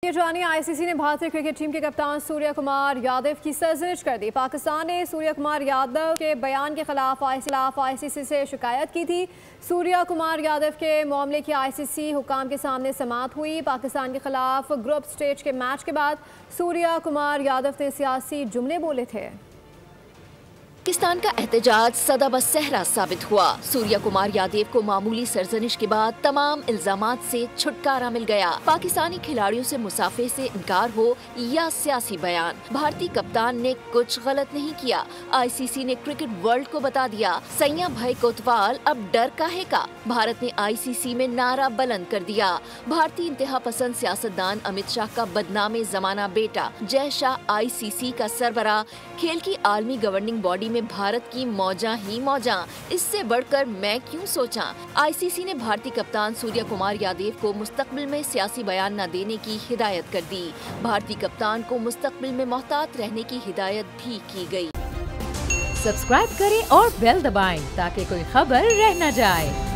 ये जानिए, आईसीसी ने भारतीय क्रिकेट टीम के कप्तान सूर्य कुमार यादव की सरजनिश कर दी। पाकिस्तान ने सूर्य कुमार यादव के बयान के खिलाफ आईसीसी से शिकायत की थी। सूर्य कुमार यादव के मामले की आईसीसी हुकाम के सामने समाअत हुई। पाकिस्तान के खिलाफ ग्रुप स्टेज के मैच के बाद सूर्य कुमार यादव ने सियासी जुमले बोले थे। पाकिस्तान का एहतजाज सदा बसहरा साबित हुआ। सूर्य कुमार यादव को मामूली सरजनिश के बाद तमाम इल्जामात से छुटकारा मिल गया। पाकिस्तानी खिलाड़ियों से मुसाफे से इनकार हो या सियासी बयान, भारतीय कप्तान ने कुछ गलत नहीं किया। आईसीसी ने क्रिकेट वर्ल्ड को बता दिया, सैया भाई कोतवाल अब डर काहे का। भारत ने आईसीसी में नारा बुलंद कर दिया। भारतीय इंतहा पसंद सियासतदान अमित शाह का बदनामे जमाना बेटा जय शाह आईसीसी का सरबराह, खेल की आलमी गवर्निंग बॉडी में भारत की मौजा ही मौजा, इससे बढ़कर मैं क्यों सोचा। आईसीसी ने भारतीय कप्तान सूर्य कुमार यादव को मुस्तकबिल में सियासी बयान न देने की हिदायत कर दी। भारतीय कप्तान को मुस्तकबिल में मोहतात रहने की हिदायत भी की गई। सब्सक्राइब करें और बेल दबाएं ताकि कोई खबर रह न जाए।